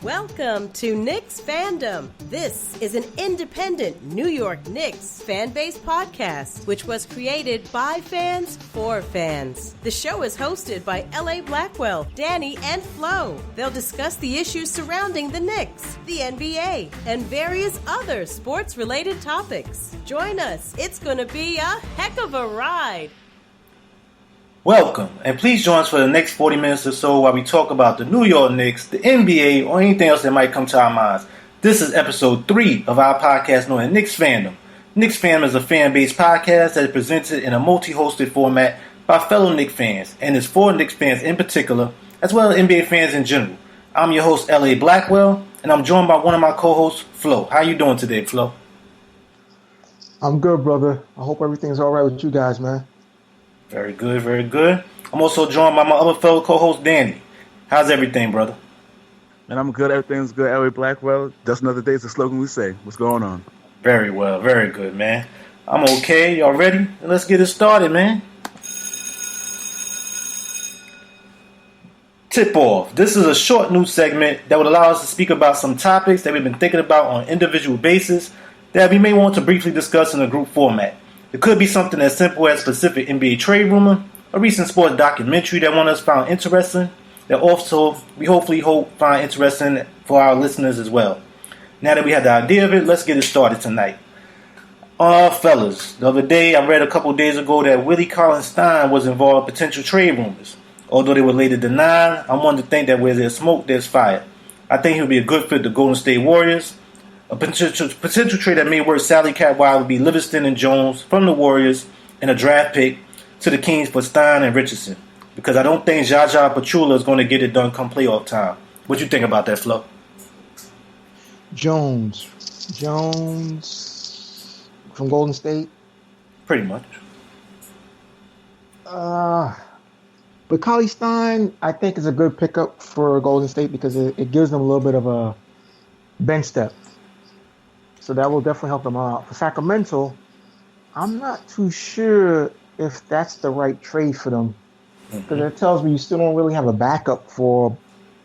Welcome to Knicksfandom. This is an independent New York Knicks fan-based podcast, which was created by fans for fans. The show is hosted by Blackwell, Danny, and Flau. They'll discuss the issues surrounding the Knicks, the NBA, and various other sports-related topics. Join us. It's going to be a heck of a ride. Welcome, and please join us for the next 40 minutes or so while we talk about the New York Knicks, the NBA, or anything else that might come to our minds. This is episode 3 of our podcast known as Knicksfandom. Knicksfandom is a fan-based podcast that is presented in a multi-hosted format by fellow Knicks fans, and is for Knicks fans in particular, as well as NBA fans in general. I'm your host, Blackwell, and I'm joined by one of my co-hosts, Flau. How you doing today, Flau? I'm good, brother. I hope everything's all right with you guys, man. Very good, very good. I'm also joined by my other fellow co-host, Danny. How's everything, brother? Man, I'm good. Everything's good. L.A. Blackwell. Just another day is the slogan we say. What's going on? Very well. Very good, man. I'm okay. Y'all ready? Let's get it started, man. Tip off. This is a short news segment that would allow us to speak about some topics that we've been thinking about on an individual basis that we may want to briefly discuss in a group format. It could be something as simple as specific NBA trade rumor, a recent sports documentary that one of us found interesting, that also we hopefully find interesting for our listeners as well. Now that we have the idea of it, let's get it started tonight. Fellas, the other day I read a couple days ago that Willie Cauley-Stein was involved in potential trade rumors. Although they were later denied, I'm one to think that where there's smoke, there's fire. I think he would be a good fit to Golden State Warriors. A potential trade that may work salary cap wise would be Livingston and Jones from the Warriors and a draft pick to the Kings for Stein and Richardson. Because I don't think Jaja Pachulia is going to get it done come playoff time. What you think about that, Flo? Jones from Golden State? Pretty much. But Cauley-Stein, I think, is a good pickup for Golden State because it gives them a little bit of a bench step. So that will definitely help them out. For Sacramento, I'm not too sure if that's the right trade for them. Because it tells me you still don't really have a backup for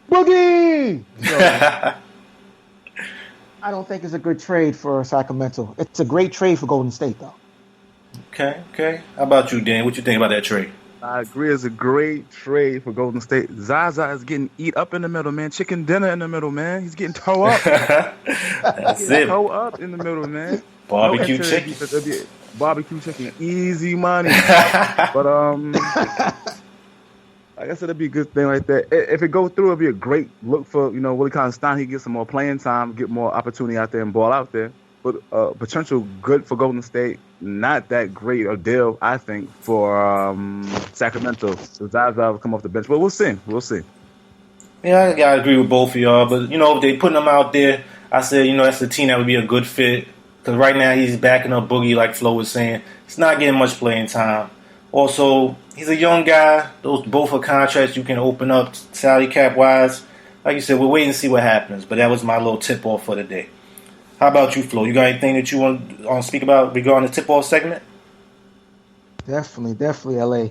Boogie! So, I don't think it's a good trade for Sacramento. It's a great trade for Golden State, though. Okay. How about you, Dan? What you think about that trade? I agree. It's a great trade for Golden State. Zaza is getting eat up in the middle, man. Chicken dinner in the middle, man. He's getting toe up. That's it. Toe up in the middle, man. Barbecue chicken. Barbecue chicken. Easy money. But, I guess it'll be a good thing like that. If it goes through, it'll be a great look for, Willie Cauley-Stein. He gets some more playing time, get more opportunity out there and ball out there. But potential good for Golden State. Not that great a deal, I think, for Sacramento. So Zaza will come off the bench. But we'll see. Yeah, I gotta agree with both of y'all. But, if they putting him out there, I said, that's a team that would be a good fit. Because right now he's backing up Boogie, like Flo was saying. He's not getting much playing time. Also, he's a young guy. Those both are contracts you can open up salary cap-wise. Like you said, we'll wait and see what happens. But that was my little tip-off for the day. How about you, Flo? You got anything that you want to speak about regarding the tip-off segment? Definitely, LA.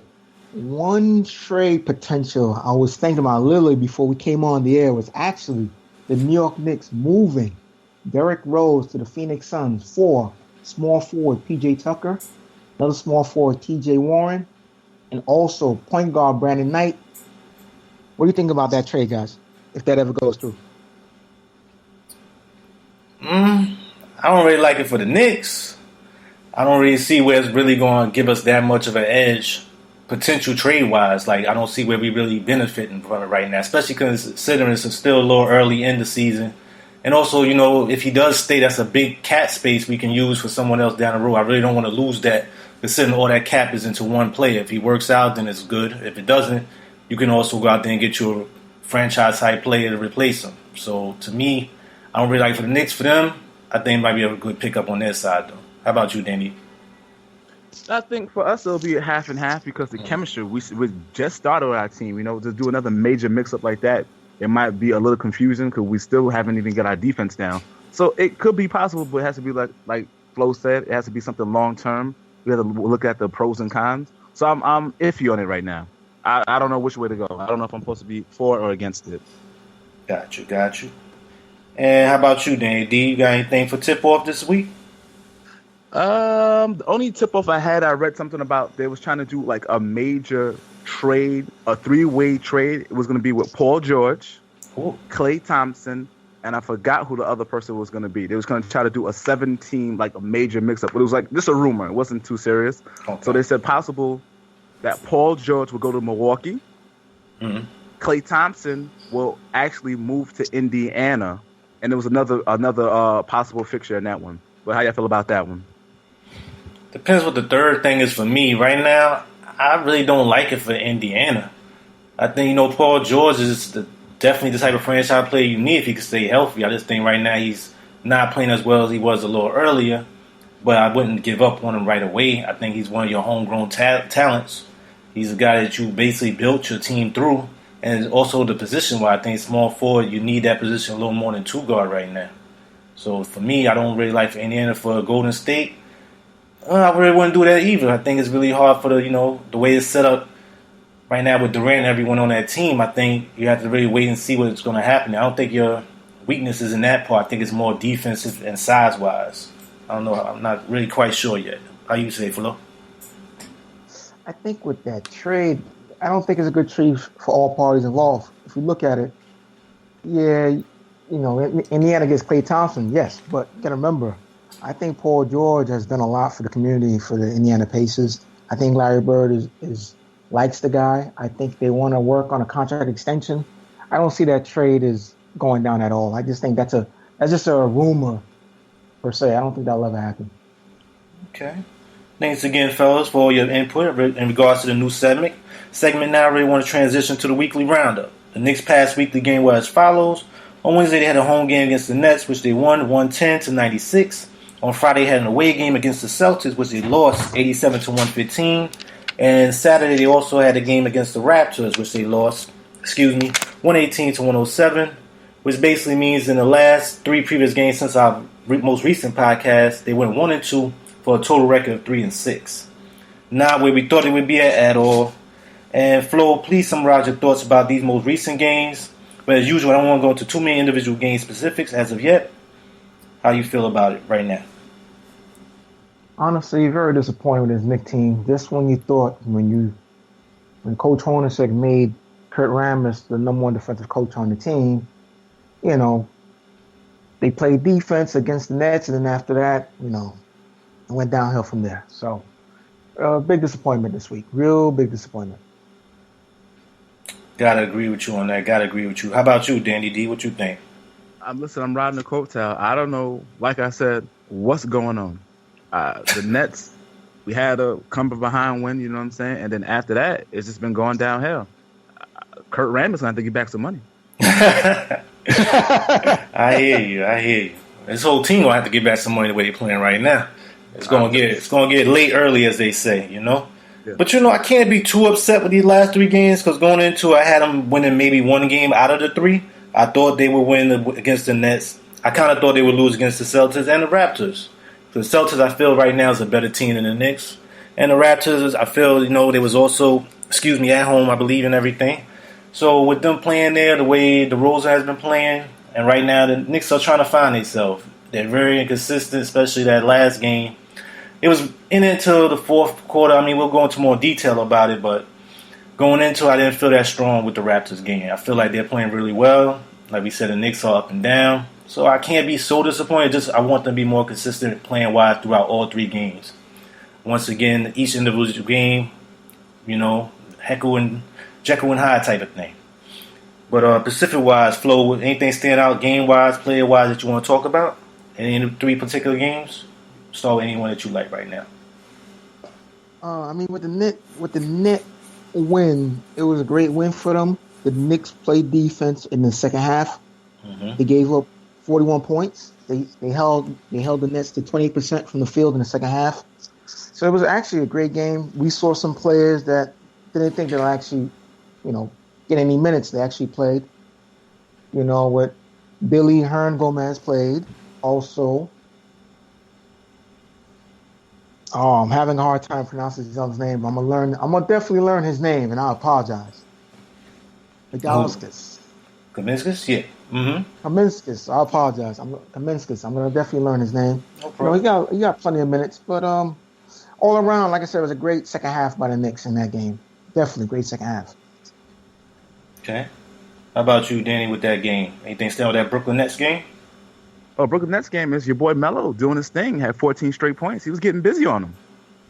One trade potential I was thinking about literally before we came on the air was actually the New York Knicks moving Derrick Rose to the Phoenix Suns for small forward P.J. Tucker, another small forward T.J. Warren, and also point guard Brandon Knight. What do you think about that trade, guys, if that ever goes through? I don't really like it for the Knicks. I don't really see where it's really going to give us that much of an edge, potential trade-wise. Like, I don't see where we really benefiting from it right now, especially considering it's still a little early in the season. And also, if he does stay, that's a big cap space we can use for someone else down the road. I really don't want to lose that, considering all that cap is into one player. If he works out, then it's good. If it doesn't, you can also go out there and get you a franchise-type player to replace him. So, to me, I don't really like it for the Knicks. For them, I think it might be a good pickup on their side, though. How about you, Danny? I think for us it'll be a half and half because the chemistry, we just started with our team. To do another major mix-up like that, it might be a little confusing because we still haven't even got our defense down. So it could be possible, but it has to be like Flo said, it has to be something long-term. We have to look at the pros and cons. So I'm iffy on it right now. I don't know which way to go. I don't know if I'm supposed to be for or against it. Got you. And how about you, Danny D? You got anything for tip off this week? The only tip off I read something about they was trying to do like a major trade, a 3-way trade. It was going to be with Paul George, Klay Thompson, and I forgot who the other person was going to be. They was going to try to do a 7-team, like a major mix-up. But it was like just a rumor. It wasn't too serious. Okay. So they said possible that Paul George would go to Milwaukee. Mm-hmm. Klay Thompson will actually move to Indiana. And there was another possible fixture in that one. But how y'all feel about that one? Depends what the third thing is for me. Right now, I really don't like it for Indiana. I think, Paul George is definitely the type of franchise player you need if he can stay healthy. I just think right now he's not playing as well as he was a little earlier. But I wouldn't give up on him right away. I think he's one of your homegrown talents. He's a guy that you basically built your team through. And also the position where I think small forward, you need that position a little more than 2-guard right now. So for me, I don't really like for Indiana for Golden State. I really wouldn't do that either. I think it's really hard for the way it's set up right now with Durant and everyone on that team. I think you have to really wait and see what's going to happen. I don't think your weakness is in that part. I think it's more defensive and size-wise. I don't know. I'm not really quite sure yet. How you say, Flau? I think with that trade, I don't think it's a good trade for all parties involved. If you look at it, yeah, Indiana gets Klay Thompson, yes, but you got to remember, I think Paul George has done a lot for the community for the Indiana Pacers. I think Larry Bird likes the guy. I think they want to work on a contract extension. I don't see that trade as going down at all. I just think that's just a rumor per se. I don't think that'll ever happen. Okay. Thanks again, fellas, for all your input in regards to the new segment. Now, I really want to transition to the weekly roundup. The Knicks' past weekly game was as follows. On Wednesday, they had a home game against the Nets, which they won 110-96. On Friday, they had an away game against the Celtics, which they lost 87-115. And Saturday, they also had a game against the Raptors, which they lost, 118-107, which basically means in the last 3 previous games since our most recent podcast, they went 1-2 for a total record of 3-6. Not where we thought it would be at all. And Flo, please summarize your thoughts about these most recent games. But as usual, I don't want to go into too many individual game specifics as of yet. How you feel about it right now? Honestly, very disappointed with this Knicks team. Just when you thought, when Coach Hornacek made Kurt Rambis the number 1 defensive coach on the team, they played defense against the Nets, and then after that, it went downhill from there. So, big disappointment this week. Real big disappointment. Gotta agree with you on that. Gotta agree with you. How about you, Danny D? What you think? I'm riding the coattail. I don't know, like I said, what's going on. The Nets, we had a come from behind win, you know what I'm saying? And then after that, it's just been going downhill. Kurt Rambis going to have to get back some money. I hear you. This whole team will have to get back some money the way they're playing right now. It's gonna get late early, as they say, Yeah. But I can't be too upset with these last 3 games because going into it, I had them winning maybe 1 game out of the 3. I thought they would win against the Nets. I kind of thought they would lose against the Celtics and the Raptors. The Celtics, I feel right now is a better team than the Knicks, and the Raptors, I feel they was also at home, I believe, and everything. So with them playing there, the way DeRozan has been playing, and right now the Knicks are trying to find themselves. They're very inconsistent, especially that last game. It was into the 4th quarter. I mean, we'll go into more detail about it, but going into it, I didn't feel that strong with the Raptors game. I feel like they're playing really well. Like we said, the Knicks are up and down. So I can't be so disappointed. Just I want them to be more consistent playing-wise throughout all 3 games. Once again, each individual game, Jekyll and Hyde type of thing. But Pacific-wise, Flo, anything stand out game-wise, player-wise that you want to talk about? Any of the 3 particular games? Start with anyone that you like right now. With the net win, it was a great win for them. The Knicks played defense in the second half. Mm-hmm. They gave up 41 points. They held the Nets to 28% from the field in the second half. So it was actually a great game. We saw some players that didn't think they'll actually, get any minutes. They actually played. What Billy Hearn Gomez played. Also, I'm having a hard time pronouncing his son's name. I'm gonna definitely learn his name, and I apologize. Megauskas. Kaminskas? Yeah. Mm-hmm. Kaminskas. I apologize. Kaminskas. I'm gonna definitely learn his name. No problem. He got plenty of minutes, but all around, like I said, it was a great second half by the Knicks in that game. Definitely great second half. Okay. How about you, Danny, with that game? Anything stand with that Brooklyn Nets game? Oh, Brooklyn Nets game is your boy Melo doing his thing. Had 14 straight points. He was getting busy on them.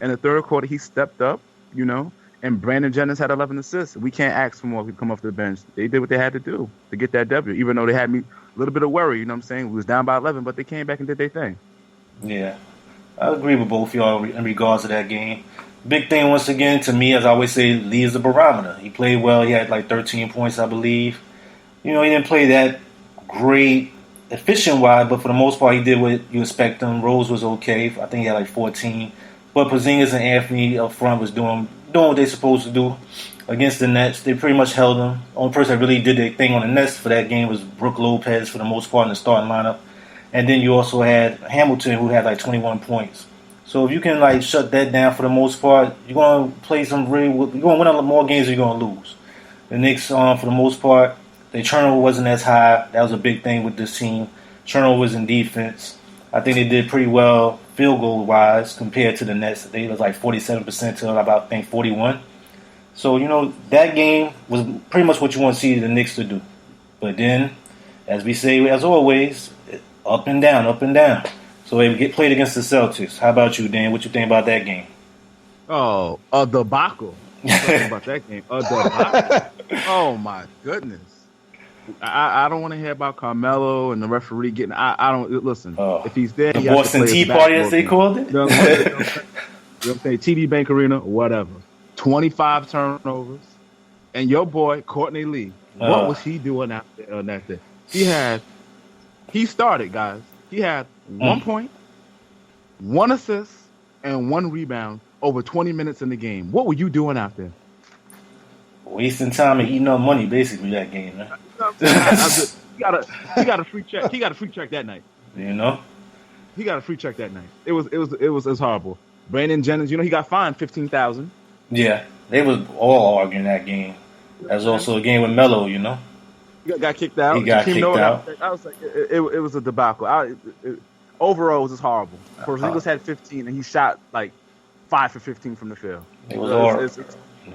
In the third quarter, he stepped up, and Brandon Jennings had 11 assists. We can't ask for more. We come off the bench. They did what they had to do to get that W, even though they had me a little bit of worry. You know what I'm saying? We was down by 11, but they came back and did their thing. Yeah. I agree with both of y'all in regards to that game. Big thing, once again, to me, as I always say, Lee is the barometer. He played well. He had like 13 points, I believe. He didn't play that great efficient-wise, but for the most part, he did what you expect him. Rose was okay. I think he had like 14. But Porzingis and Anthony up front was doing what they supposed to do against the Nets. They pretty much held them. The only person that really did their thing on the Nets for that game was Brook Lopez for the most part in the starting lineup. And then you also had Hamilton, who had like 21 points. So if you can like shut that down for the most part, you're gonna play some you're gonna win a lot more games than you're gonna lose. The Knicks, for the most part, their turnover wasn't as high. That was a big thing with this team. Turnovers in defense. I think they did pretty well field goal wise compared to the Nets. They was like 47% to about 41. So that game was pretty much what you want to see the Knicks to do. But then, as we say as always, up and down, up and down. So they get played against the Celtics. How about you, Dan? What you think about that game? Oh, a debacle. Talking about that game. A debacle. Oh my goodness. I don't want to hear about Carmelo and the referee getting. I don't listen. If he's there, the he Boston has to play Tea Party, as they called it. I'm saying TD Bank Arena, whatever. 25 turnovers, and your boy Courtney Lee. What was he doing out there on that day? He started, guys. He had 1 point, 1 assist, and 1 rebound over 20 minutes in the game. What were you doing out there? Wasting time and eating up money, basically, that game, man. He got a free check. He got a free check that night. He got a free check that night. It was horrible. Brandon Jennings, he got fined $15,000. Yeah, they was all arguing that game. That's also a game with Melo, He got kicked out. He got kicked out. I was like, it was a debacle. Overall, it was just horrible. Porzingis had 15, and he shot like 5 for 15 from the field. It was horrible.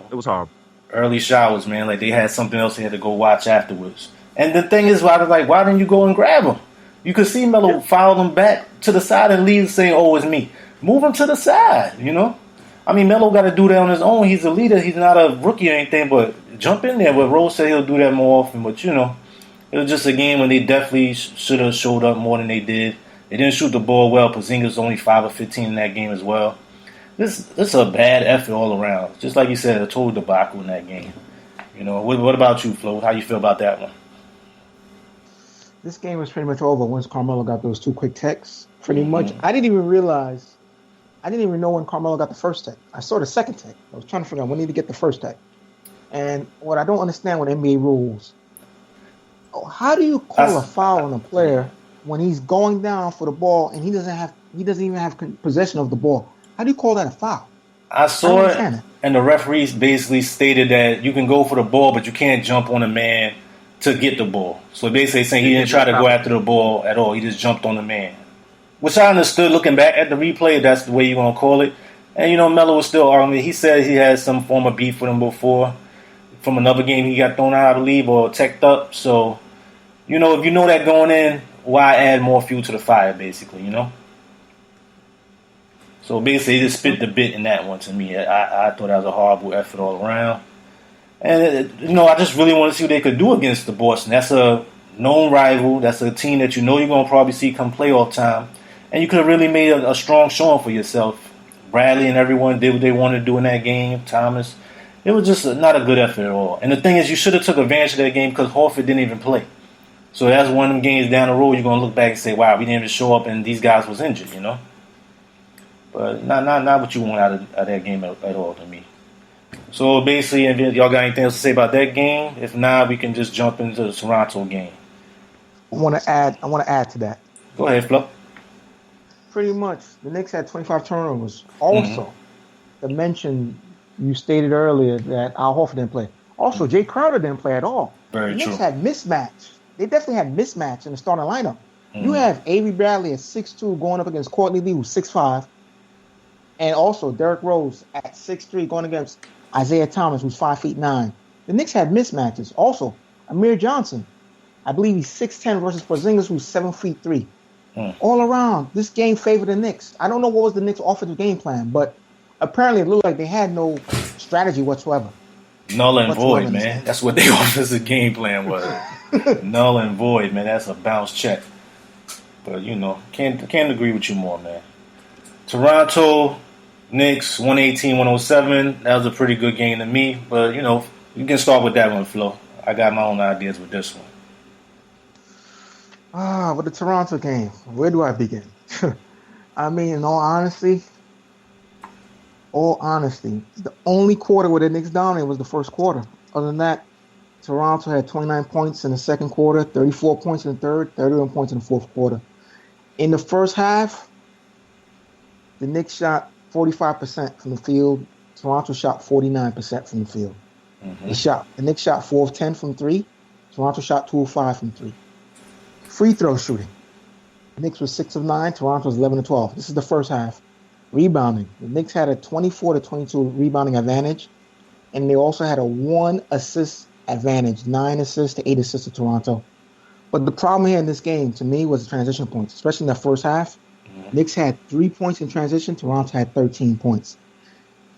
It was horrible. Early showers, man. Like they had something else they had to go watch afterwards. And the thing is, why didn't you go and grab him? You could see Melo follow him back to the side and leave saying, "Oh, it's me." Move him to the side. I mean, Melo got to do that on his own. He's a leader. He's not a rookie or anything. But jump in there. But Rose said he'll do that more often. But it was just a game when they definitely should have showed up more than they did. They didn't shoot the ball well. Porzingis was only 5 of 15 in that game as well. This is a bad effort all around. Just like you said, a total debacle in that game. What about you, Flo? How you feel about that one? This game was pretty much over once Carmelo got those 2 quick techs. Pretty much. I didn't even know when Carmelo got the first tech. I saw the second tech. I was trying to figure out when he to get the first tech. And what I don't understand with NBA rules, how do you call a foul on a player when he's going down for the ball and he doesn't even have possession of the ball? How do you call that a foul? I saw it, and the referees basically stated that you can go for the ball, but you can't jump on a man to get the ball. So basically saying he didn't try to go after the ball at all. He just jumped on the man. Which I understood looking back at the replay, that's the way you're going to call it. And, Melo was still arguing. He said he had some form of beef with him before from another game he got thrown out, I believe, or teched up. So, if you know that going in, why add more fuel to the fire, basically, So basically, he just spit the bit in that one to me. I thought that was a horrible effort all around. And, I just really want to see what they could do against the Boston. That's a known rival. That's a team that you're going to probably see come playoff time. And you could have really made a strong showing for yourself. Bradley and everyone did what they wanted to do in that game. Thomas. It was just not a good effort at all. And the thing is, you should have took advantage of that game because Horford didn't even play. So that's one of them games down the road you're going to look back and say, wow, we didn't even show up and these guys was injured, But not what you want out of that game at all to me. So basically, if y'all got anything else to say about that game? If not, we can just jump into the Toronto game. I want to add to that. Go ahead, Flo. Pretty much, the Knicks had 25 turnovers. Also, the mention you stated earlier that Al Horford didn't play. Also, Jay Crowder didn't play at all. Very The Knicks true. had mismatch. They definitely had mismatch in the starting lineup. You have Avery Bradley at 6'2" going up against Courtney Lee, who's 6'5", and also Derrick Rose at 6'3" going against Isaiah Thomas, who's 5'9". The Knicks had mismatches. Also, Amir Johnson, I believe he's 6'10" versus Porzingis, who's 7'3". All around, this game favored the Knicks. I don't know what was the Knicks' offensive game plan, but apparently it looked like they had no strategy whatsoever. Null and void, man. That's what their offensive game plan was. Null and void, man. That's a bounce check. But, can't agree with you more, man. Toronto, Knicks, 118-107. That was a pretty good game to me. But, you can start with that one, Flo. I got my own ideas with this one. With the Toronto game, where do I begin? I mean, in all honesty, the only quarter where the Knicks dominated was the first quarter. Other than that, Toronto had 29 points in the second quarter, 34 points in the third, 31 points in the fourth quarter. In the first half, the Knicks shot 45% from the field. Toronto shot 49% from the field. The Knicks shot 4 of 10 from 3. Toronto shot 2 of 5 from 3. Free throw shooting. The Knicks was 6 of 9. Toronto was 11 of 12. This is the first half. Rebounding. The Knicks had a 24-22 rebounding advantage, and they also had a 1 assist advantage, 9 assists to 8 assists to Toronto. But the problem here in this game, to me, was the transition points, especially in the first half. Knicks had 3 points in transition. Toronto had 13 points.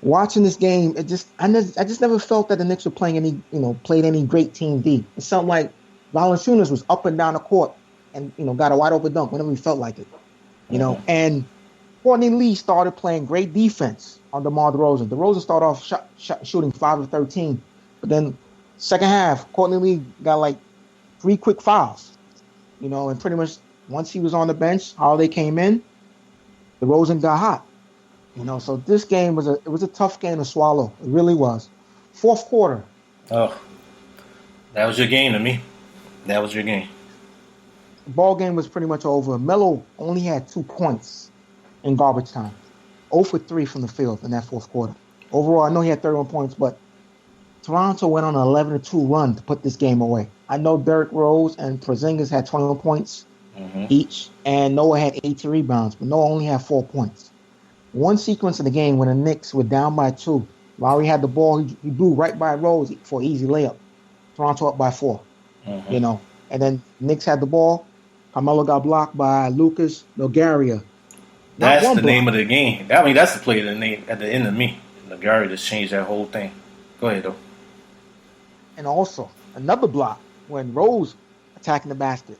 Watching this game, I just never felt that the Knicks were playing played any great team D. It felt like Valanciunas was up and down the court and got a wide open dunk whenever he felt like it. And Courtney Lee started playing great defense on DeMar DeRozan. DeRozan started off shooting 5 of 13, but then second half, Courtney Lee got like 3 quick fouls. And pretty much once he was on the bench, Holiday came in, DeRozan got hot. So this game was a tough game to swallow. It really was. Fourth quarter. Oh, that was your game to me. That was your game. The ball game was pretty much over. Melo only had 2 points in garbage time. 0 for 3 from the field in that fourth quarter. Overall, I know he had 31 points, but Toronto went on an 11-2 run to put this game away. I know Derrick Rose and Porzingis had 21 points each, and Noah had 18 rebounds, but Noah only had 4 points. One sequence in the game when the Knicks were down by 2, Lowry had the ball, he blew right by Rose for an easy layup. Toronto up by 4, And then Knicks had the ball. Carmelo got blocked by Lucas Nogaria. That's the name of the game. I mean, that's the play of the name at the end of me. Nogaria just changed that whole thing. Go ahead, though. And also, another block when Rose attacking the basket.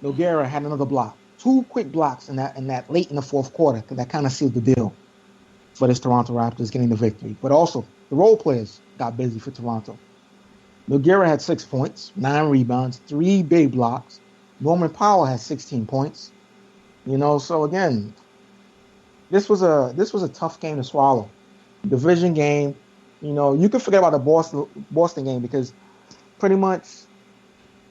Nogueira had another block. 2 quick blocks in that late in the fourth quarter that kind of sealed the deal for this Toronto Raptors getting the victory. But also, the role players got busy for Toronto. Nogueira had 6 points, 9 rebounds, 3 big blocks. Norman Powell had 16 points. So again, this was a tough game to swallow. Division game. You can forget about the Boston game because pretty much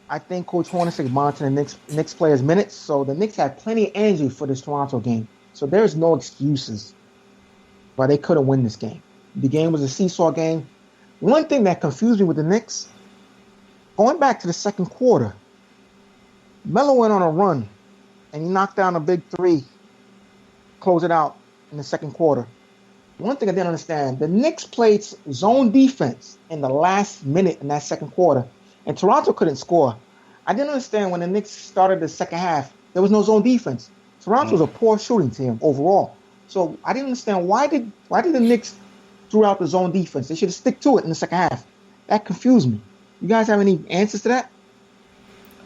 I think Coach Hornacek monitored the Knicks players' minutes, so the Knicks had plenty of energy for this Toronto game. So there's no excuses why they couldn't win this game. The game was a seesaw game. One thing that confused me with the Knicks, going back to the second quarter, Melo went on a run, and he knocked down a big 3, close it out in the second quarter. One thing I didn't understand, the Knicks played zone defense in the last minute in that second quarter, and Toronto couldn't score. I didn't understand when the Knicks started the second half, there was no zone defense. Toronto was a poor shooting team overall. So I didn't understand why did the Knicks throw out the zone defense? They should have stick to it in the second half. That confused me. You guys have any answers to that?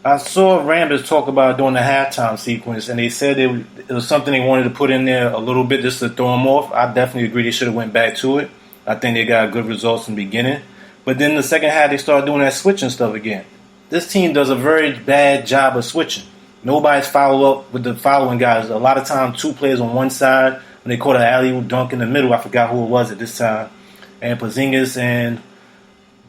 I saw Rambis talk about doing the halftime sequence, and they said it was something they wanted to put in there a little bit just to throw them off. I definitely agree they should have went back to it. I think they got good results in the beginning. But then the second half, they started doing that switching stuff again. This team does a very bad job of switching. Nobody's follow up with the following guys. A lot of times, 2 players on one side. When they caught an alley-oop dunk in the middle, I forgot who it was at this time. And Porzingis and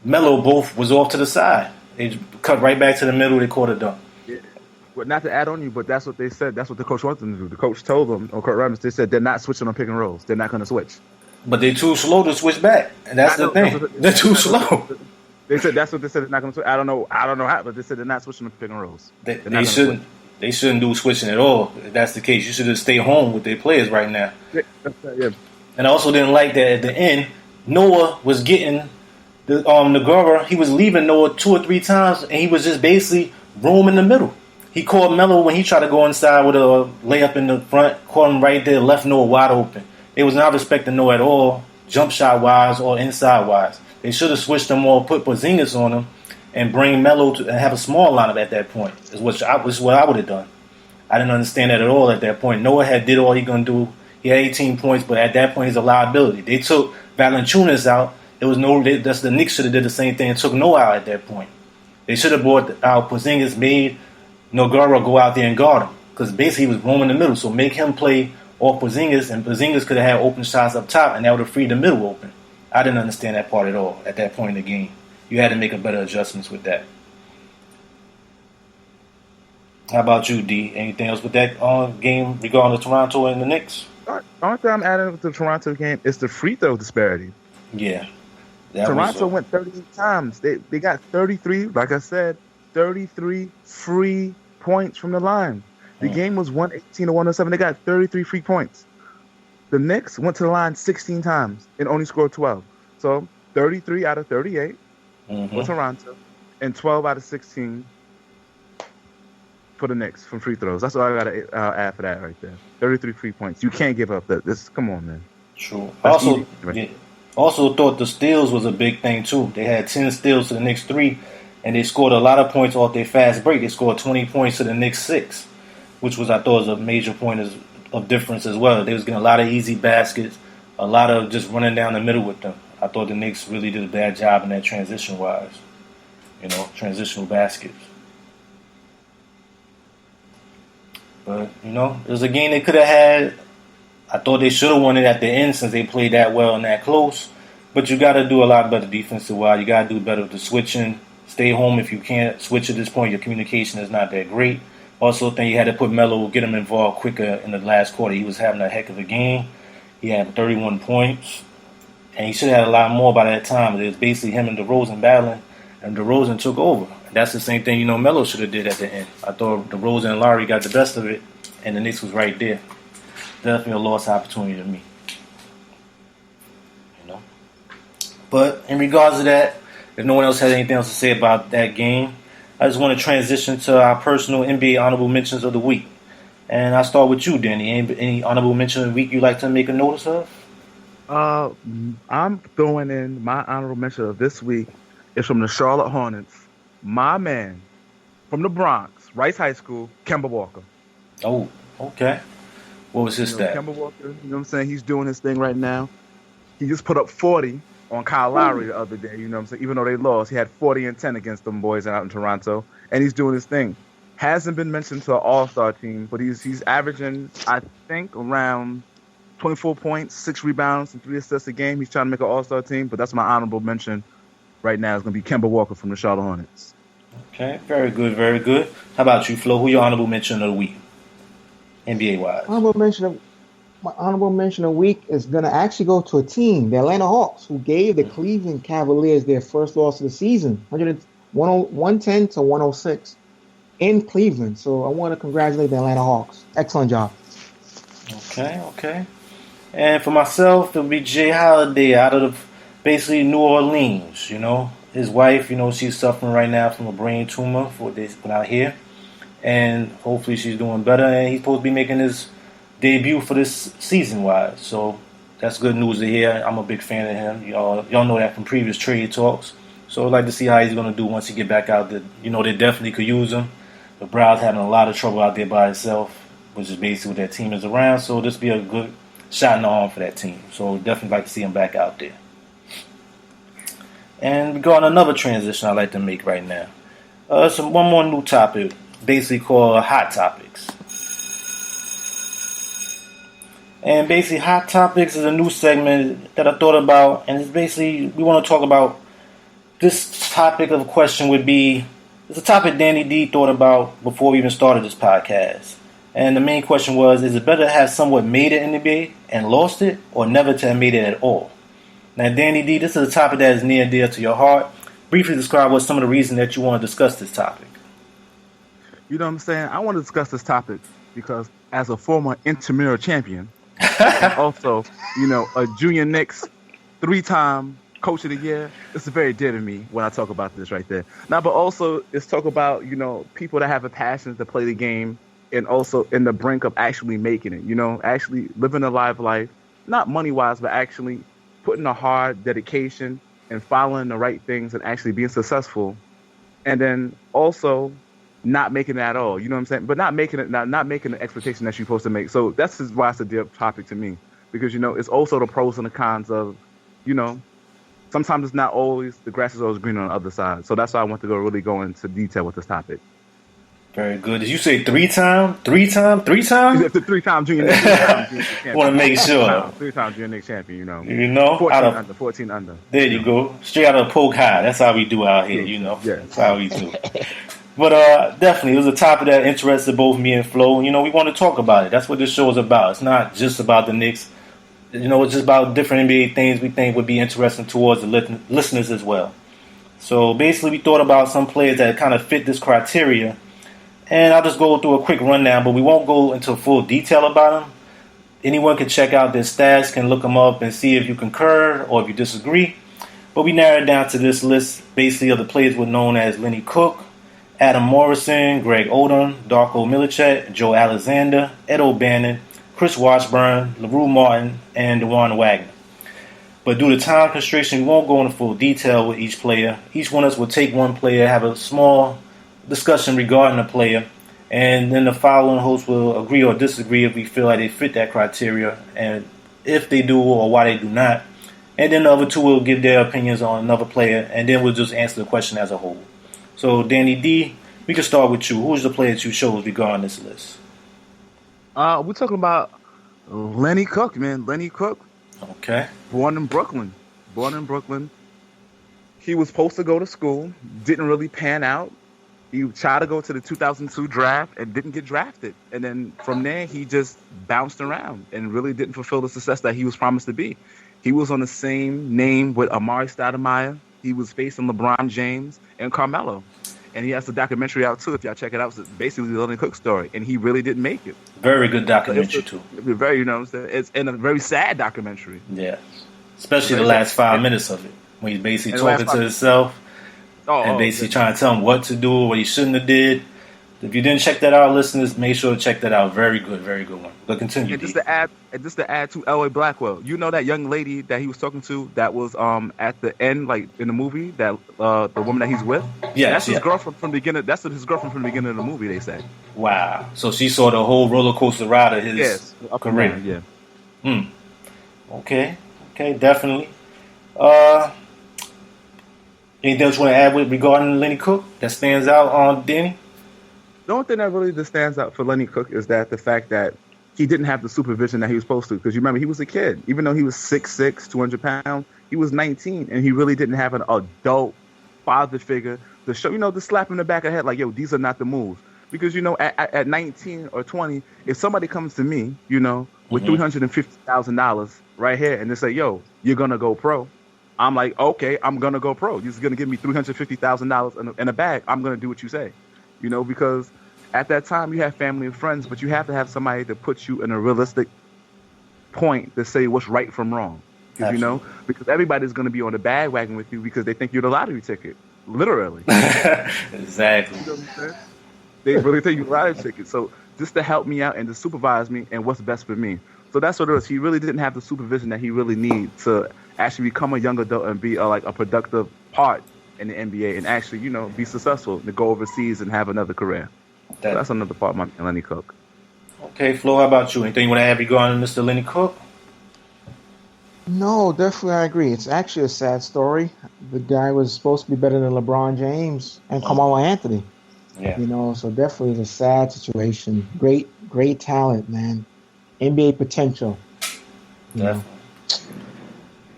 Melo both was off to the side. They cut right back to the middle. They caught a dunk. Yeah. Well, not to add on you, but that's what they said. That's what the coach wanted them to do. The coach told them, or Kurt Rambis, they said they're not switching on pick and rolls. They're not going to switch. But they're too slow to switch back, and that's the thing. They're too slow. They said that's what they said. They're not going to switch. I don't know how, but they said they're not switching the pick and rolls. They shouldn't. They shouldn't do switching at all. If that's the case, you should just stay home with their players right now. Yeah. And I also didn't like that at the end, Noah was getting the Nagara. He was leaving Noah 2 or 3 times, and he was just basically roam in the middle. He caught Melo when he tried to go inside with a layup in the front, caught him right there, left Noah wide open. They was not respecting Noah at all, jump shot wise or inside wise. They should have switched them all, put Porzingis on him, and bring Melo to have a small lineup at that point. Is what I would have done. I didn't understand that at all at that point. Noah did all he gonna do. He had 18 points, but at that point he's a liability. They took Valanciunas out. The Knicks should have did the same thing and took Noah out at that point. They should have brought out Porzingis, made Nogara go out there and guard him, because basically he was roaming the middle. So make him play off Porzingis, and Porzingis could have had open shots up top, and that would have freed the middle open. I didn't understand that part at all at that point in the game. You had to make a better adjustments with that. How about you, D? Anything else with that game regarding the Toronto and the Knicks? The only thing I'm adding with the Toronto game is the free throw disparity. Yeah. Toronto went 38 times. They got 33, like I said, 33 free points from the line. The game was 118 to 107. They got 33 free points. The Knicks went to the line 16 times and only scored 12. So 33 out of 38 for Toronto and 12 out of 16 for the Knicks from free throws. That's all I got to add for that right there. 33 free points. You can't give up that. Come on, man. True. Also thought the steals was a big thing, too. They had 10 steals to the Knicks 3, and they scored a lot of points off their fast break. They scored 20 points to the Knicks 6, which I thought was a major point of difference as well. They was getting a lot of easy baskets, a lot of just running down the middle with them. I thought the Knicks really did a bad job in that transition-wise. Transitional baskets. But, it was a game they could have had. I thought they should have won it at the end since they played that well and that close. But you got to do a lot better defensive-wise. You got to do better with the switching. Stay home if you can't switch at this point. Your communication is not that great. Also think you had to put Melo, get him involved quicker in the last quarter. He was having a heck of a game. He had 31 points. And he should have had a lot more by that time. It was basically him and DeRozan battling, and DeRozan took over. That's the same thing, Melo should have did at the end. I thought DeRozan and Lowry got the best of it, and the Knicks was right there. Definitely a lost opportunity to me. But in regards to that, if no one else has anything else to say about that game, I just want to transition to our personal NBA honorable mentions of the week. And I'll start with you, Danny. Any honorable mention of the week you'd like to make a notice of? I'm throwing in my honorable mention of this week is from the Charlotte Hornets. My man from the Bronx, Rice High School, Kemba Walker. Oh, okay. What was his stat? Kemba Walker, you know what I'm saying? He's doing his thing right now. He just put up 40 on Kyle Lowry the other day, you know what I'm saying? Even though they lost, he had 40 and 10 against them boys out in Toronto, and he's doing his thing. Hasn't been mentioned to an all-star team, but he's averaging, I think, around 24 points, 6 rebounds, and 3 assists a game. He's trying to make an all-star team, but that's my honorable mention right now. It's going to be Kemba Walker from the Charlotte Hornets. Okay, very good, very good. How about you, Flo? Who your honorable mention of the week, NBA-wise? My honorable mention of the week is going to actually go to a team, the Atlanta Hawks, who gave the Cleveland Cavaliers their first loss of the season, 110 to 106 in Cleveland. So I want to congratulate the Atlanta Hawks. Excellent job. Okay. And for myself, it'll be Jay Holiday out of basically New Orleans, His wife, she's suffering right now from a brain tumor for this out here. And hopefully she's doing better. And he's supposed to be making his debut for this season-wise. So that's good news to hear. I'm a big fan of him. Y'all know that from previous trade talks. So I'd like to see how he's going to do once he get back out there. They definitely could use him. The Browns having a lot of trouble out there by himself, which is basically what that team is around. So this be a good shot in the arm for that team. So definitely like to see him back out there. And we go on another transition I'd like to make right now. One more new topic, basically called Hot Topics. And basically, Hot Topics is a new segment that I thought about, and it's basically, we want to talk about this topic of question would be, it's a topic Danny D thought about before we even started this podcast. And the main question was, is it better to have somewhat made it in the NBA and lost it, or never to have made it at all? Now, Danny D, this is a topic that is near and dear to your heart. Briefly describe what some of the reasons that you want to discuss this topic. You know what I'm saying? I want to discuss this topic because as a former intramural champion, and also, a junior Knicks 3-time coach of the year, it's very dear to me when I talk about this right there. Now, but also, it's talk about, people that have a passion to play the game and also in the brink of actually making it, actually living a life, not money-wise, but actually putting a hard dedication and following the right things and actually being successful. And then also not making it at all, you know what I'm saying? But not making the expectation that you're supposed to make. So that's just why it's a dear topic to me. Because, it's also the pros and the cons of, sometimes it's not always, the grass is always greener on the other side. So that's why I want to really go into detail with this topic. Very good. Did you say 3-time? 3-time? 3-time? It's a 3-time junior Knicks champion. Want to make sure. 3-time junior Knicks champion, 14 under. There you go. Straight out of Polk High. That's how we do out here, Yeah. That's how we do. But definitely, it was a topic that interested both me and Flo. We want to talk about it. That's what this show is about. It's not just about the Knicks. It's just about different NBA things we think would be interesting towards the listeners as well. So basically, we thought about some players that kind of fit this criteria. And I'll just go through a quick rundown, but we won't go into full detail about them. Anyone can check out their stats, can look them up and see if you concur or if you disagree. But we narrowed down to this list basically of the players were known as Lenny Cook, Adam Morrison, Greg Odom, Darko Milicic, Joe Alexander, Ed O'Bannon, Chris Washburn, LaRue Martin, and DeJuan Wagner. But due to time constriction, we won't go into full detail with each player. Each one of us will take one player, have a small discussion regarding the player, and then the following host will agree or disagree if we feel like they fit that criteria, and if they do or why they do not. And then the other two will give their opinions on another player, and then we'll just answer the question as a whole. So, Danny D, we can start with you. Who's the player that you chose regarding this list? We're talking about Lenny Cook, man. Lenny Cook. Okay. Born in Brooklyn. He was supposed to go to school, didn't really pan out. He tried to go to the 2002 draft and didn't get drafted. And then from there, he just bounced around and really didn't fulfill the success that he was promised to be. He was on the same name with Amari Stoudemire. He was facing LeBron James and Carmelo. And he has a documentary out, too, if y'all check it out. It's basically the Lenny Cook story. And he really didn't make it. Very good documentary, too. Very, it's a very sad documentary. Yeah. Especially the last 5 minutes of it. When he's basically talking to himself. And basically trying to tell him what to do, what he shouldn't have did. If you didn't check that out, listeners, make sure to check that out. Very good one. But continue. And just to add to L.A. Blackwell, you know that young lady that he was talking to that was at the end, like in the movie, that the woman that he's with. Yeah, that's his girlfriend from the beginning. That's his girlfriend from the beginning of the movie. They said. Wow. So she saw the whole roller coaster ride of his career. Yeah. Okay, definitely. Anything else you want to add with regarding Lenny Cook that stands out on Danny? The only thing that really just stands out for Lenny Cook is that the fact that he didn't have the supervision that he was supposed to. Because you remember, he was a kid. Even though he was 6'6", 200 pounds, he was 19, and he really didn't have an adult father figure to show, to slap him in the back of the head like, yo, these are not the moves. Because, at 19 or 20, if somebody comes to me, with $350,000 right here, and they say, yo, you're going to go pro. I'm like, okay, I'm going to go pro. You're going to give me $350,000 in a bag. I'm going to do what you say, because at that time you have family and friends, but you have to have somebody to put you in a realistic point to say what's right from wrong. Because everybody's going to be on the bandwagon with you because they think you're the lottery ticket, literally. Exactly. They really think you're the lottery ticket. So just to help me out and to supervise me and what's best for me. So that's what it was. He really didn't have the supervision that he really needs to actually become a young adult and be a productive part in the NBA and actually, be successful to go overseas and have another career. So that's another part of my Lenny Cook. Okay, Flo, how about you? Anything you want to add regarding Mr. Lenny Cook? No, definitely I agree. It's actually a sad story. The guy was supposed to be better than LeBron James and Carmelo Anthony. Yeah. So definitely it's a sad situation. Great talent, man. NBA potential. Definitely.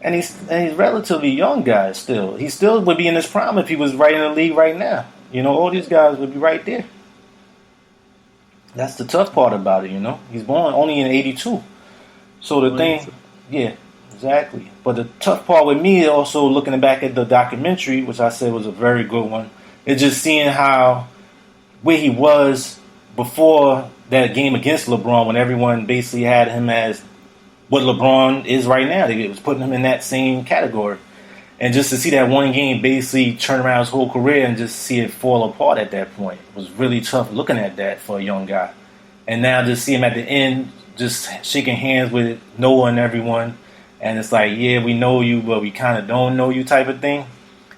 And he's relatively young guy still. He still would be in his prime if he was right in the league right now. All these guys would be right there. That's the tough part about it, He's born only in 82. So the thing, yeah, exactly. But the tough part with me, also looking back at the documentary, which I said was a very good one, is just seeing where he was before that game against LeBron, when everyone basically had him as what LeBron is right now. They was putting him in that same category. And just to see that one game basically turn around his whole career and just see it fall apart at that point was really tough looking at that for a young guy. And now just see him at the end just shaking hands with Noah and everyone. And it's like, yeah, we know you, but we kind of don't know you type of thing.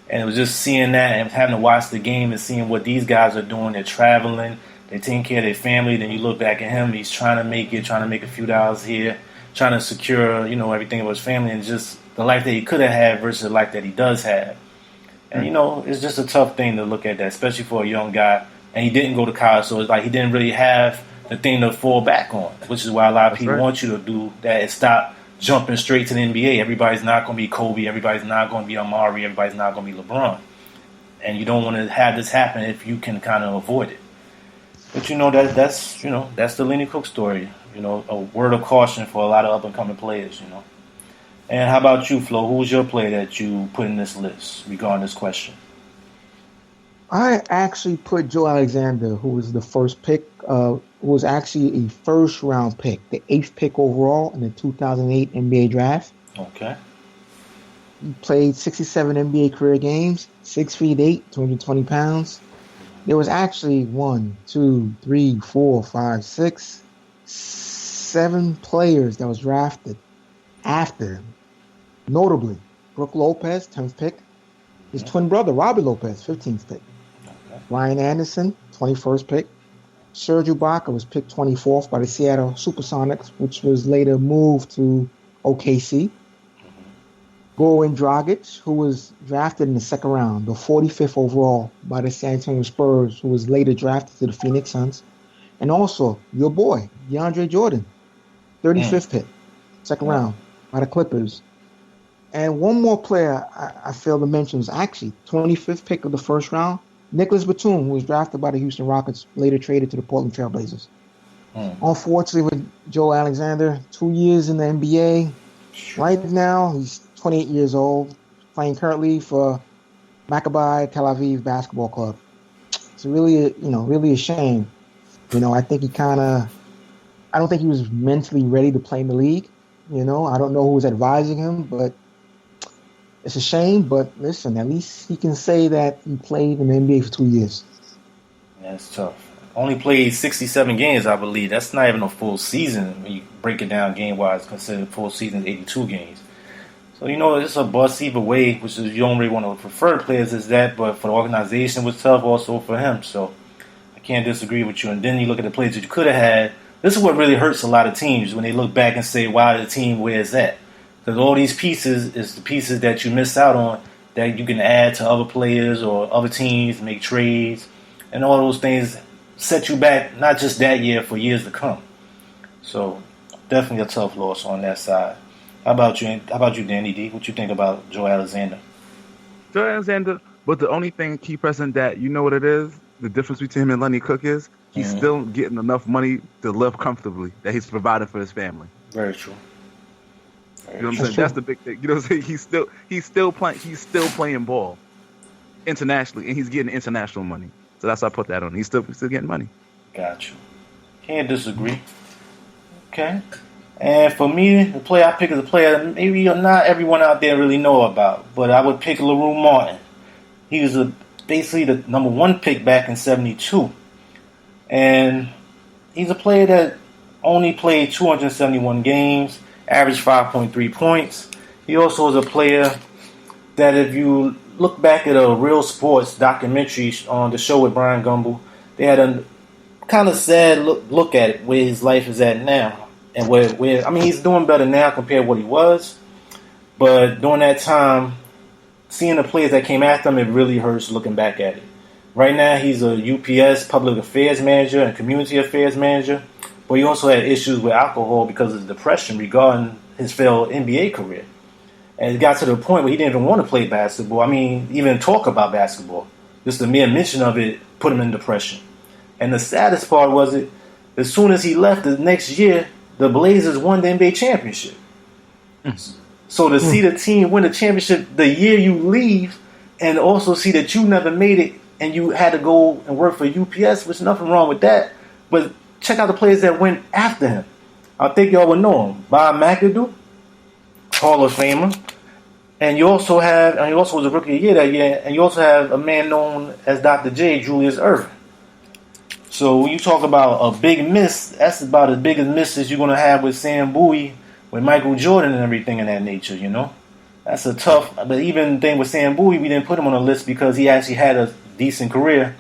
And it was just seeing that and having to watch the game and seeing what these guys are doing. They're traveling. They're taking care of their family. Then you look back at him. He's trying to make a few dollars here, trying to secure, everything of his family and just the life that he could have had versus the life that he does have. And, it's just a tough thing to look at that, especially for a young guy. And he didn't go to college, so it's like he didn't really have the thing to fall back on, which is why a lot of people want you to do that and stop jumping straight to the NBA. Everybody's not going to be Kobe. Everybody's not going to be Amari. Everybody's not going to be LeBron. And you don't want to have this happen if you can kind of avoid it. But, that's the Lenny Cook story. A word of caution for a lot of up-and-coming players, And how about you, Flo? Who's your player that you put in this list regarding this question? I actually put Joe Alexander, who was the first pick, who was actually a first-round pick, the 8th pick overall in the 2008 NBA draft. Okay. He played 67 NBA career games, 6'8", 220 pounds. There was actually 7 players that was drafted after him. Notably, Brook Lopez, 10th pick. His twin brother, Robbie Lopez, 15th pick. Okay. Ryan Anderson, 21st pick. Serge Ibaka was picked 24th by the Seattle Supersonics, which was later moved to OKC. Goran Dragic, who was drafted in the second round, the 45th overall by the San Antonio Spurs, who was later drafted to the Phoenix Suns. And also, your boy, DeAndre Jordan, 35th pick, second round by the Clippers. And one more player I failed to mention was actually 25th pick of the first round, Nicholas Batum, who was drafted by the Houston Rockets, later traded to the Portland Trail Blazers. Unfortunately, with Joe Alexander, 2 years in the NBA. Right now, he's 28 years old, playing currently for Maccabi Tel Aviv Basketball Club. It's really a shame. I think I don't think he was mentally ready to play in the league. I don't know who was advising him, but it's a shame. But listen, at least he can say that he played in the NBA for 2 years. That's tough. Only played 67 games, I believe. That's not even a full season when you break it down game-wise, considered full season 82 games. So, it's a bust either way, which is you don't really want to prefer players as that, but for the organization it was tough also for him. So I can't disagree with you. And then you look at the players that you could have had. This is what really hurts a lot of teams when they look back and say, why the team where is that? Because all these pieces is the pieces that you miss out on that you can add to other players or other teams, make trades, and all those things set you back, not just that year, for years to come. So definitely a tough loss on that side. How about you, Danny D? What you think about Joe Alexander? Joe Alexander, but the only thing, key present, that you know what it is, the difference between him and Lenny Cook is he's still getting enough money to live comfortably that he's providing for his family. Very true. You know what I'm saying? That's the big thing. You know what I'm saying? He's still playing ball internationally, and he's getting international money. So that's why I put that on. He's still getting money. Got you. Can't disagree. Okay. And for me, the player I pick is a player that maybe not everyone out there really know about, but I would pick LaRue Martin. He was basically the number 1 pick back in 72. And he's a player that only played 271 games, averaged 5.3 points. He also is a player that if you look back at a Real Sports documentary on the show with Brian Gumbel, they had a kind of sad look at it, where his life is at now. And where he's doing better now compared to what he was. But during that time, seeing the players that came after him, it really hurts looking back at it. Right now, he's a UPS public affairs manager and community affairs manager. But he also had issues with alcohol because of depression regarding his failed NBA career. And it got to the point where he didn't even want to play basketball. Even talk about basketball. Just the mere mention of it put him in depression. And the saddest part was as soon as he left the next year, the Blazers won the NBA championship. So to see the team win the championship the year you leave, and also see that you never made it and you had to go and work for UPS, there's nothing wrong with that. But check out the players that went after him. I think y'all would know him. Bob McAdoo, Hall of Famer. And you also have, and he also was a rookie of the year that year, and you also have a man known as Dr. J, Julius Erving. So when you talk about a big miss, that's about as big a miss as you're going to have with Sam Bowie, with Michael Jordan and everything of that nature, you know? That's a tough, but even the thing with Sam Bowie, we didn't put him on the list because he actually had a decent career.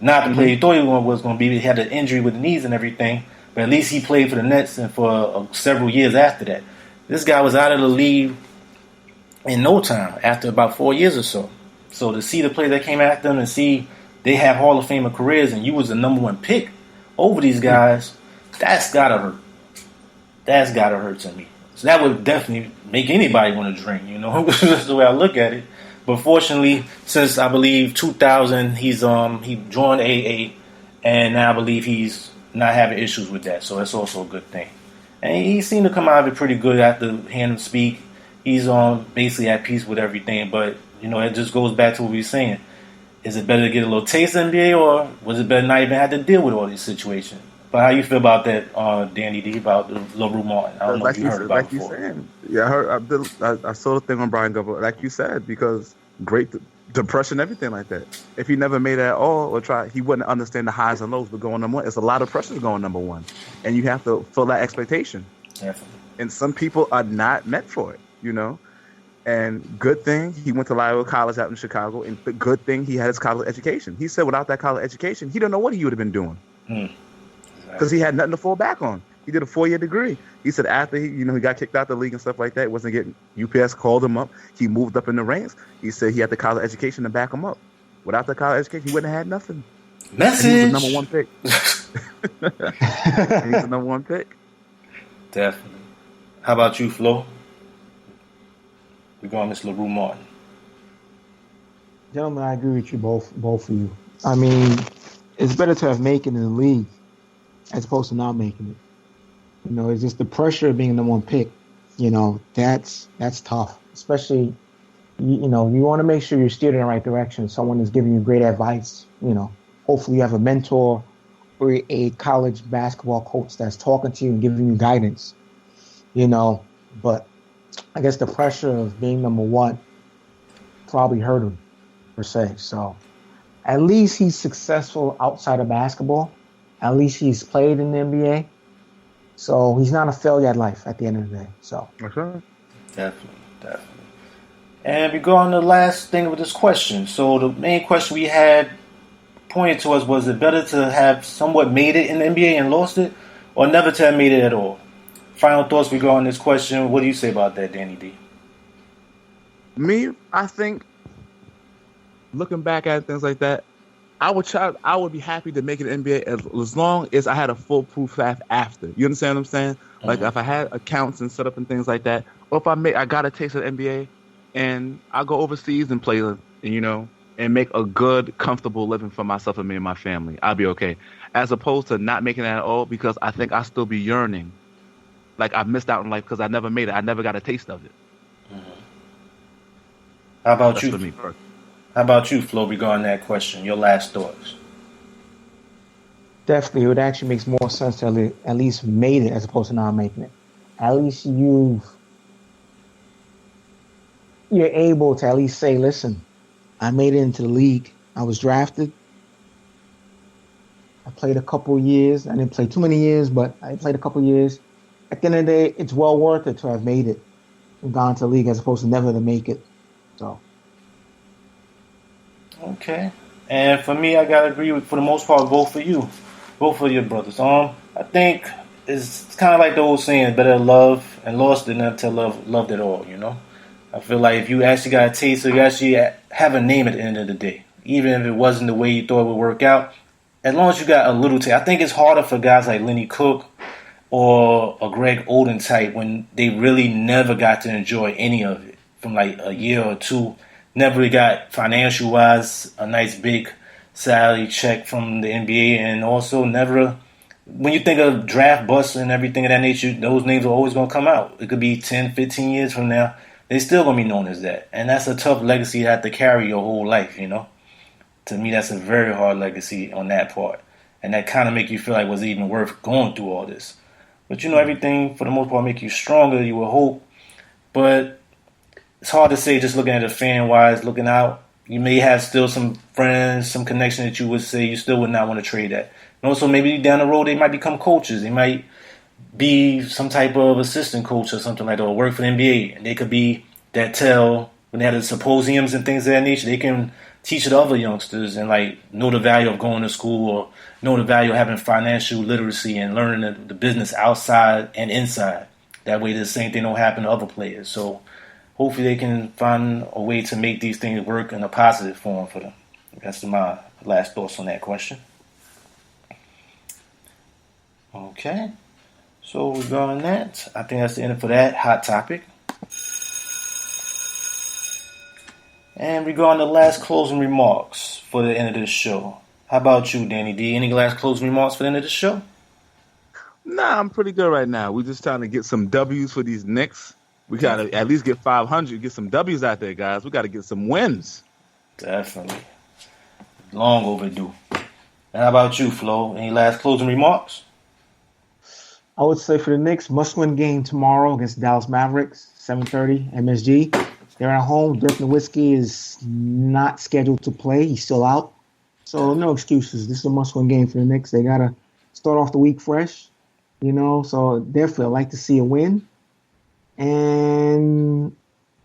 Not the player he thought he was going to be. He had an injury with the knees and everything, but at least he played for the Nets and for several years after that. This guy was out of the league in no time, after about 4 years or so. So to see the players that came after them and see they have Hall of Famer careers and you was the number one pick over these guys, that's got to hurt. That's got to hurt to me. So that would definitely make anybody want to drink, you know. That's the way I look at it. But fortunately, since I believe 2000, he joined AA, and now I believe he's not having issues with that. So that's also a good thing. And he seemed to come out of it pretty good after hearing him speak. He's basically at peace with everything. But, you know, it just goes back to what we were saying. Is it better to get a little taste of NBA, or was it better not even have to deal with all these situations? But how you feel about that, Danny D, about LaRue Martin? I don't know if you heard about it before. Saying. Yeah, I saw the thing on Brian Glover, like you said, because great depression, everything like that. If he never made it at all or tried, he wouldn't understand the highs and lows. But going number one, it's a lot of pressure going number one, and you have to fill that expectation. Definitely. And some people are not meant for it, you know. And good thing he went to Loyola College out in Chicago, and the good thing he had his college education. He said without that college education, he didn't know what he would have been doing. Because he had nothing to fall back on. He did a 4-year degree. He said after he got kicked out of the league and stuff like that, it wasn't getting. UPS called him up. He moved up in the ranks. He said he had the college education to back him up. Without the college education, he wouldn't have had nothing. Message. And he was the number one pick. And he's the number one pick. Definitely. How about you, Flo? We're going Miss LaRue Martin. Gentlemen, I agree with you both of you. I mean, it's better to have made it in the league as opposed to not making it. You know, it's just the pressure of being the one pick. You know, that's tough. Especially, you know, you want to make sure you're steered in the right direction. Someone is giving you great advice. You know, hopefully you have a mentor or a college basketball coach that's talking to you and giving you guidance. You know, but I guess the pressure of being number one probably hurt him, per se. So at least he's successful outside of basketball. At least he's played in the NBA. So he's not a failure at life at the end of the day. So That's right. Definitely. And we go on the last thing with this question. So the main question we had pointed to us was, it better to have somewhat made it in the NBA and lost it, or never to have made it at all? Final thoughts regarding this question. What do you say about that, Danny D? Me, I think, looking back at things like that, I would be happy to make it NBA as long as I had a foolproof path after. You understand what I'm saying? Mm-hmm. Like if I had accounts and set up and things like that, or if I got a taste of the NBA and I go overseas and play, you know, and make a good, comfortable living for myself and me and my family, I'll be okay. As opposed to not making it at all, because I think I'll still be yearning. Like I missed out in life because I never made it. I never got a taste of it. Mm-hmm. How about That's you? For me personally. How about you, Flo, regarding that question? Your last thoughts. definitely, it actually makes more sense to at least made it as opposed to not making it. At least you're able to at least say, listen, I made it into the league. I was drafted. I played a couple years. I didn't play too many years, but I played a couple years. At the end of the day, it's well worth it to have made it and gone to the league as opposed to never to make it. So. Okay. And for me, I gotta agree with, for the most part, both of your brothers. I think it's kind of like the old saying, better love and lost than never to loved at all, you know? I feel like if you actually got a taste, so you actually have a name at the end of the day. Even if it wasn't the way you thought it would work out, as long as you got a little taste. I think it's harder for guys like Lenny Cook or a Greg Oden type when they really never got to enjoy any of it from like a year or two. Never really got, financial-wise, a nice big salary check from the NBA, and also never when you think of draft busts and everything of that nature, those names are always going to come out. It could be 10, 15 years from now. They're still going to be known as that. And that's a tough legacy to have to carry your whole life, you know. To me, that's a very hard legacy on that part. And that kind of make you feel like, was it even worth going through all this? But, you know, everything, for the most part, make you stronger, you would hope. But it's hard to say just looking at it fan-wise, looking out. You may have still some friends, some connection that you would say you still would not want to trade that. And also, maybe down the road, they might become coaches. They might be some type of assistant coach or something like that, or work for the NBA. And they could be that tell, when they have the symposiums and things of that nature, they can teach the other youngsters and like know the value of going to school, or know the value of having financial literacy and learning the business outside and inside. That way the same thing don't happen to other players. So hopefully they can find a way to make these things work in a positive form for them. That's my last thoughts on that question. Okay. So regarding that, I think that's the end for that hot topic. And regarding the last closing remarks for the end of this show, how about you, Danny D? Any last closing remarks for the end of the show? Nah, I'm pretty good right now. We're just trying to get some W's for these Knicks. We got to at least get 500, get some W's out there, guys. We got to get some wins. Definitely. Long overdue. And how about you, Flo? Any last closing remarks? I would say for the Knicks, must-win game tomorrow against Dallas Mavericks, 7:30 MSG. They're at home. Dirk Nowitzki is not scheduled to play. He's still out. So no excuses. This is a must-win game for the Knicks. They got to start off the week fresh, you know. So definitely I'd like to see a win. And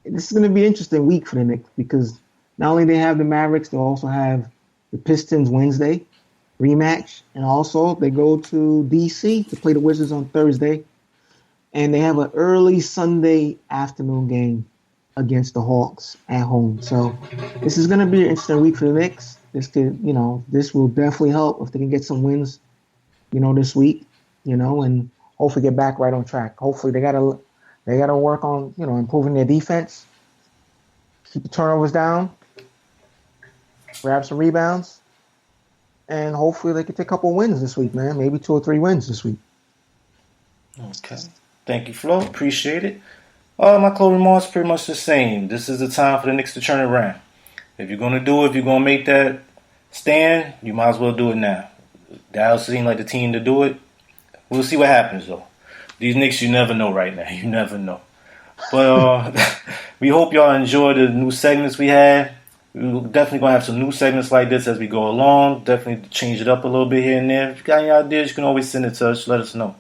this is going to be an interesting week for the Knicks because not only they have the Mavericks, they also have the Pistons Wednesday rematch. And also they go to D.C. to play the Wizards on Thursday. And they have an early Sunday afternoon game against the Hawks at home. So this is going to be an interesting week for the Knicks. This could, you know, this will definitely help if they can get some wins, you know, this week, you know, and hopefully get back right on track. Hopefully they gotta work on, you know, improving their defense, keep the turnovers down, grab some rebounds, and hopefully they can take a couple wins this week, man. Maybe 2 or 3 wins this week. Okay. Thank you, Flo. Appreciate it. My closing remarks pretty much the same. This is the time for the Knicks to turn it around. If you're going to do it, if you're going to make that stand, you might as well do it now. Dallas seems like the team to do it. We'll see what happens, though. These Knicks, you never know right now. You never know. But we hope y'all enjoy the new segments we had. We're definitely going to have some new segments like this as we go along. Definitely change it up a little bit here and there. If you got any ideas, you can always send it to us. Let us know.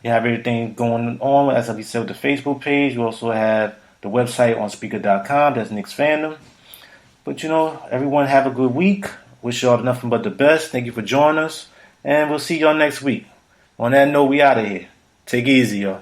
We have everything going on, as we said, with the Facebook page. We also have the website on Speaker.com. That's Knicksfandom. But, you know, everyone have a good week. Wish y'all nothing but the best. Thank you for joining us. And we'll see y'all next week. On that note, we out of here. Take it easy, y'all.